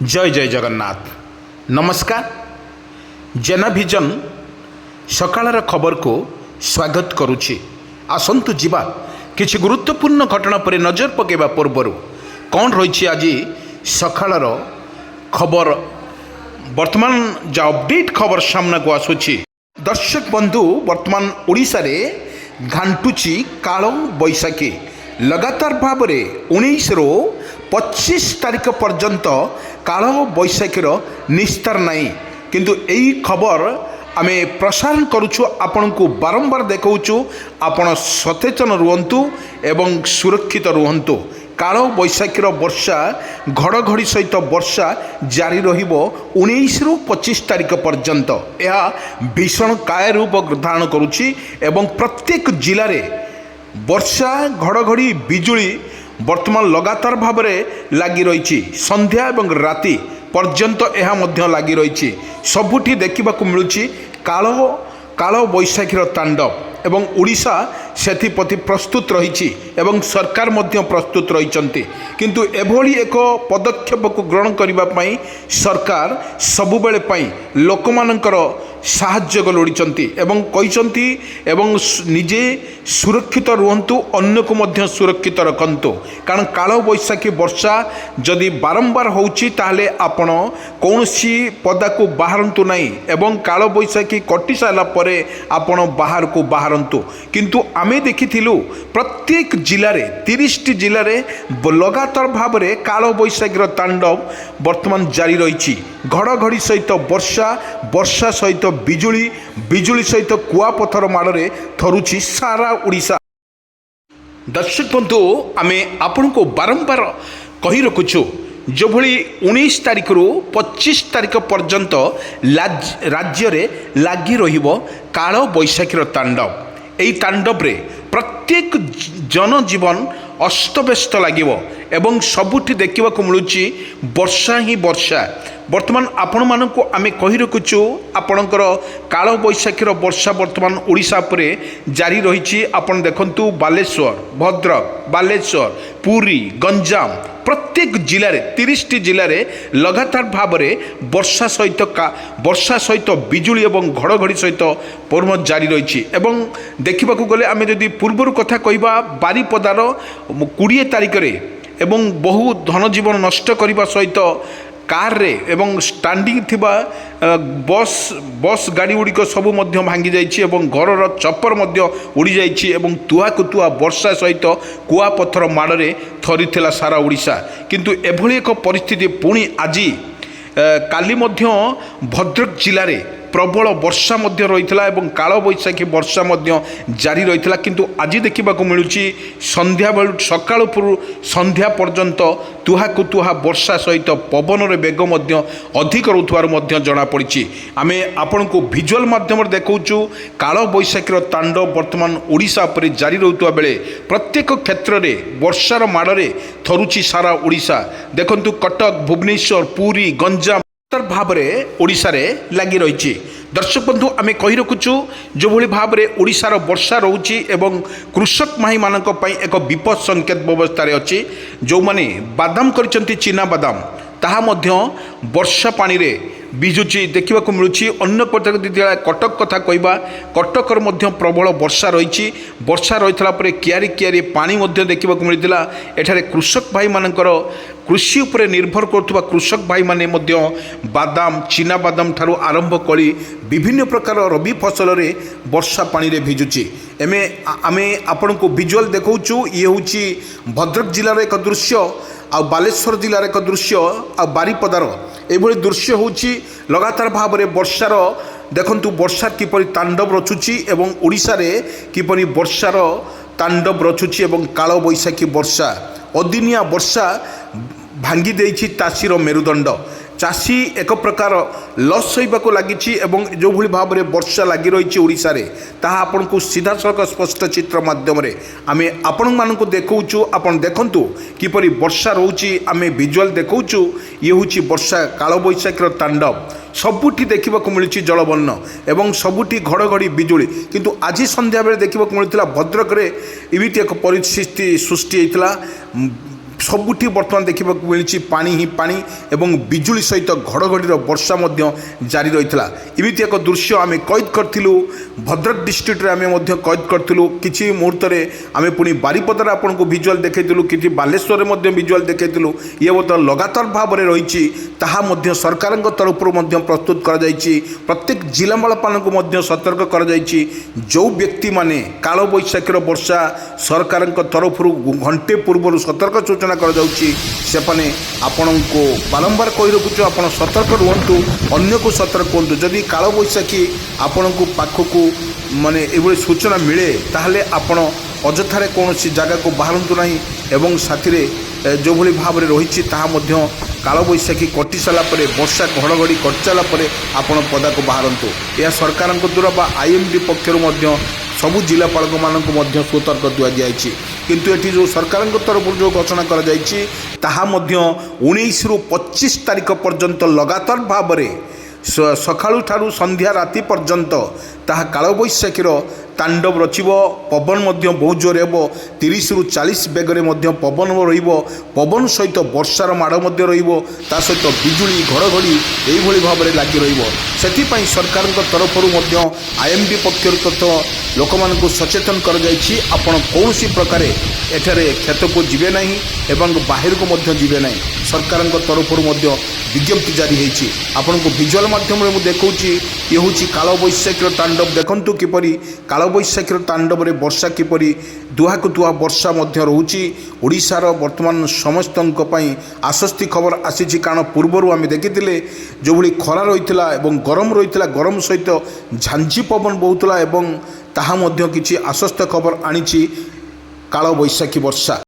जय जय जगन्नाथ नमस्कार जेनाभिजन सकाळर खबर को स्वागत करुछि। आसंतु जीवा किछि गुरुत्वपूर्ण घटना पर नजर पकेबा पूर्व कौन रही आज सकाळर खबर वर्तमान जा अपडेट खबर सामना को आसुछि। दर्शक बंधु वर्तमान ओडिशा रे घांटुची काल बैशाखी लगातार भाव में 19 ରୁ 25 तारीख पर्यंत काल बैशाखीर निस्तार नहीं किंतु यही खबर आमे प्रसारण करुछु आपण को बारंबार देखाऊँ आपण सचेतन रुहंतु एवं सुरक्षित रुहंतु। काल बैशाखीर वर्षा घड़घड़ी सहित वर्षा जारी रहिबो 19 ରୁ 25 तारीख पर्यंत। यह भीषण काय रूप धारण करुछि एवं प्रत्येक जिले में वर्षा घड़घड़ी बिजुली वर्तमान लगातार भाव में लगी रही। संध्या एवं राति पर्यंत यह मध्य लगी रही। सबुठी देखा मिलूँ काल बैशाखीर तांडव एवं ओडिशा सेथिप्रति प्रस्तुत रही एवं सरकार मध्य प्रस्तुत रही किंतु एभली एक पदक्षेप को ग्रहण करने सरकार सबुबेले लोकमानंकर साहाय्य लोड़ी एवं कहते एवं निजे सुरक्षित रुहंतु अन्य को मध्य सुरक्षित रखंतु। कारण काल बैशाखी वर्षा जदि बारंबार होउछि ताहले आपण कौनसी पदा को बाहरंतु नहीं एवं काल बैशाखी कटि सारा परे आपण बाहर को बाहरंतु। किंतु आमे देखिथिलु प्रत्येक जिले में 30 जिले में लगातार भाव में काल बैशाखीर तांडव वर्तमान जारी रही। घड़घड़ी सहित वर्षा वर्षा सहित बिजुली बिजुली सहित कुआपथर माड़े थरुछि सारा ओडिशा। दर्शक बंधु आमे आपण को बारंबार कही रखुछु जो भली 19 तारीख ରୁ 25 तारीख पर्यंत राज्य रे लागी रहिबो काल बैशाखीर तांडव। एई तांडव रे प्रत्येक जनजीवन अस्तव्यस्त लागिबो एवं सबुठी देखा मिलूँ वर्षा ही वर्षा। वर्तमान आपण मानक आमे कही रखुछु आपणकर काल बैशाखीर वर्षा वर्तमान ओडिशा परे जारी रही। आपण देखंतु बालेश्वर भद्रक बालेश्वर पुरी गंजाम प्रत्येक जिले में 30 जिले में लगातार भाव में वर्षा सहित बिजुली और घड़घड़ी सहित पर्व जारी रही। एवं देखा गले आम जदि पूर्वर कथा कहवा बारिपदार 20 तारीख रे एवं बहु धन जीवन नष्ट करने सहित कार रे एवं स्टैंडिंग थिबा बस गाड़ी गुड़िक सब भांगी जाइछि एवं घरर चपर उड़ी जाइछि एवं तुआ कुतुआ वर्षा सहित कुआपथर माड़े थरीथिला सारा ओडिशा। किंतु एभली एक परिस्थिति पुणी आज काली भद्रक जिले में प्रबल वर्षा मध्य रही एवं काल बैशाखी वर्षा मध्य जारी रही। किंतु आज देखा मिलूँ संध्या बेलू सका संध्या पर्यंत तुहा कुतुहा वर्षा सहित पवन बेग अधिक रोथार जनापड़ी। आम आपण को भिजुआल माध्यम देखाऊँ काल बैशाखीर तांडव वर्तमान ओडिशा पर जारी रोथुवा बेले प्रत्येक क्षेत्र में वर्षार माड़े थरुछि सारा ओडिशा। देखंतु कटक भुवनेश्वर पुरी गंजाम भाव में ओडिशा रे लगी रही। दर्शक बंधु आमे कही रखुछु जो भली भाव में ओडिशार वर्षा रोची एवं कृषक माही मानक पई एक विपद संकेत व्यवस्था रे अछि। जो माने बादाम करचंती चीना बादाम ताहा मध्य वर्षा पानी रे बिजुची देखा मिलूँ। अन्य कटक कथा कहवा कटकर मध्य प्रबल वर्षा रही। वर्षा रही कियारी कियारी पानी देखा मिलता। एठारे कृषक भाई मानकर कृषि उपरे निर्भर करुवा कृषक भाई माने मध्य बादाम चीना बादाम ठारू आरंभ करी विभिन्न प्रकार रबी फसल रे वर्षा पानी रे भिजुची। एमे आमे आपण को विजुअल देखाऊँ। ये हूँ भद्रक जिलार एक दृश्य आ बालेश्वर जिलार एक दृश्य आ बारिपदार एभली दृश्य होची लगातार भाव में वर्षार देखंतु वर्षा किपरि तांडव रचुची एवं ओडिशा रे किपरि वर्षार तांडव रचुची एवं काल बैशाखी वर्षा अदिनिया वर्षा भांगी देइछि चाषीर मेरुदंड। चाषी एक प्रकार लस होइबाको लागिछि एवं जो भली भाव में वर्षा लगी रही ओडिशा रे ताहा आपन को सीधा सड़क स्पष्ट चित्र माध्यम रे आमे आपण मानकु देखाऊँ। आपण देखंतु किपरि वर्षा रोची आमे विजुअल देखाऊँ। ये होची वर्षा काल बैशाखीर तांडव सबुठी देखा मिलूँ जलबन्न एवं सबुठी घड़घड़ी बिजुली। किंतु आज संध्या बेले देखा मिलता भद्रक रे इमिति एक परिस्थिति सृष्टि होता ସବୁଠି ବର୍ତ୍ତମାନ ଦେଖିବାକୁ ମିଳିଛି ପାଣି ହିଁ ପାଣି ଏବଂ ବିଜୁଳି ସହିତ ଘଡ଼ଘଡ଼ିର ବର୍ଷା ମଧ୍ୟ ଜାରି ରହିଥିଲା। ଏମିତି ଏକ ଦୃଶ୍ୟ ଆମେ କଏଦ କରିଥିଲୁ ଭଦ୍ରକ ଡିଷ୍ଟ୍ରିକ୍ଟରେ ଆମେ ମଧ୍ୟ କଏଦ କରିଥିଲୁ। କିଛି ମୁହୂର୍ତ୍ତରେ ଆମେ ପୁଣି ବାରିପଦାରେ ଆପଣଙ୍କୁ ଭିଜୁଆଲ୍ ଦେଖାଇଥିଲୁ, କିଛି ବାଲେଶ୍ୱରରେ ମଧ୍ୟ ଭିଜୁଆଲ୍ ଦେଖାଇଥିଲୁ। ଇଏ ବର୍ତ୍ତମାନ ଲଗାତାର ଭାବରେ ରହିଛି, ତାହା ମଧ୍ୟ ସରକାରଙ୍କ ତରଫରୁ ମଧ୍ୟ ପ୍ରସ୍ତୁତ କରାଯାଇଛି। ପ୍ରତ୍ୟେକ ଜିଲ୍ଲାପାଳମାନଙ୍କୁ ମଧ୍ୟ ସତର୍କ କରାଯାଇଛି। ଯେଉଁ ବ୍ୟକ୍ତିମାନେ କାଳବୈଶାଖୀର ବର୍ଷା ସରକାରଙ୍କ ତରଫରୁ ଘଣ୍ଟେ ପୂର୍ବରୁ ସତର୍କ ସୂଚନା କରାଯାଉଛି, ସେମାନେ ଆପଣଙ୍କୁ ବାରମ୍ବାର କହି ରଖୁଛୁ ଆପଣ ସତର୍କ ରୁହନ୍ତୁ, ଅନ୍ୟକୁ ସତର୍କ ହୁଅନ୍ତୁ। ଯଦି କାଳବୈଶାଖୀ ଆପଣଙ୍କୁ ପାଖକୁ ମାନେ ଏଭଳି ସୂଚନା ମିଳେ ତାହେଲେ ଆପଣ ଅଯଥାରେ କୌଣସି ଜାଗାକୁ ବାହାରନ୍ତୁ ନାହିଁ ଏବଂ ସାଥିରେ ଯେଉଁଭଳି ଭାବରେ ରହିଛି ତାହା ମଧ୍ୟ କାଳବୈଶାଖୀ କଟି ସାରିଲା ପରେ ବର୍ଷା ଘଡ଼ଘଡ଼ି କଟି ସାରିଲା ପରେ ଆପଣ ପଦାକୁ ବାହାରନ୍ତୁ। ଏହା ସରକାରଙ୍କ ଦ୍ୱାରା ବା IMD ପକ୍ଷରୁ ମଧ୍ୟ ସବୁ ଜିଲ୍ଲାପାଳମାନଙ୍କୁ ମଧ୍ୟ ସତର୍କ ଦିଆଯାଇଛି। କିନ୍ତୁ ଏଠି ଯେଉଁ ସରକାରଙ୍କ ତରଫରୁ ଯେଉଁ ଘୋଷଣା କରାଯାଇଛି ତାହା ମଧ୍ୟ 19ରୁ 25 ତାରିଖ ପର୍ଯ୍ୟନ୍ତ ଲଗାତାର ଭାବରେ ସକାଳୁ ଠାରୁ ସନ୍ଧ୍ୟା ରାତି ପର୍ଯ୍ୟନ୍ତ ତାହା କାଳବୈଶାଖୀର ତାଣ୍ଡବ ରଚିବ। ପବନ ମଧ୍ୟ ବହୁତ ଜୋର ହେବ, 30ରୁ 40 ବେଗରେ ମଧ୍ୟ ପବନ ରହିବ। ପବନ ସହିତ ବର୍ଷାର ମାଡ଼ ମଧ୍ୟ ରହିବ, ତା ସହିତ ବିଜୁଳି ଘଡ଼ଘଡ଼ି ଏଇଭଳି ଭାବରେ ଲାଗି ରହିବ। ସେଥିପାଇଁ ସରକାରଙ୍କ ତରଫରୁ ମଧ୍ୟ IMD ପକ୍ଷରୁ ତଥା ଲୋକମାନଙ୍କୁ ସଚେତନ କରାଯାଇଛି ଆପଣ କୌଣସି ପ୍ରକାରେ ଏଠାରେ କ୍ଷେତକୁ ଯିବେ ନାହିଁ ଏବଂ ବାହାରକୁ ମଧ୍ୟ ଯିବେ ନାହିଁ। ସରକାରଙ୍କ ତରଫରୁ ମଧ୍ୟ ବିଜ୍ଞପ୍ତି ଜାରି ହୋଇଛି। ଆପଣଙ୍କୁ ଭିଜୁଆଲ୍ ମାଧ୍ୟମରେ ମୁଁ ଦେଖାଉଛି, ଇଏ ହେଉଛି କାଳବୈଶାଖୀର ତାଣ୍ଡବ। ଦେଖନ୍ତୁ କିପରି କାଳବୈଶାଖୀର ତାଣ୍ଡବରେ ବର୍ଷା କିପରି ଦୁହାକୁ ଦୁହା ବର୍ଷା ମଧ୍ୟ ରହୁଛି। ଓଡ଼ିଶାର ବର୍ତ୍ତମାନ ସମସ୍ତଙ୍କ ପାଇଁ ଆଶ୍ୱସ୍ତି ଖବର ଆସିଛି, କାରଣ ପୂର୍ବରୁ ଆମେ ଦେଖିଥିଲେ ଯେଉଁଭଳି ଖରା ରହିଥିଲା ଏବଂ ଗରମ ରହିଥିଲା, ଗରମ ସହିତ ଝାଞ୍ଜି ପବନ ବହୁଥିଲା ଏବଂ ତାହା ମଧ୍ୟ କିଛି ଆଶ୍ୱସ୍ତ ଖବର ଆଣିଛି କାଳବୈଶାଖୀ ବର୍ଷା।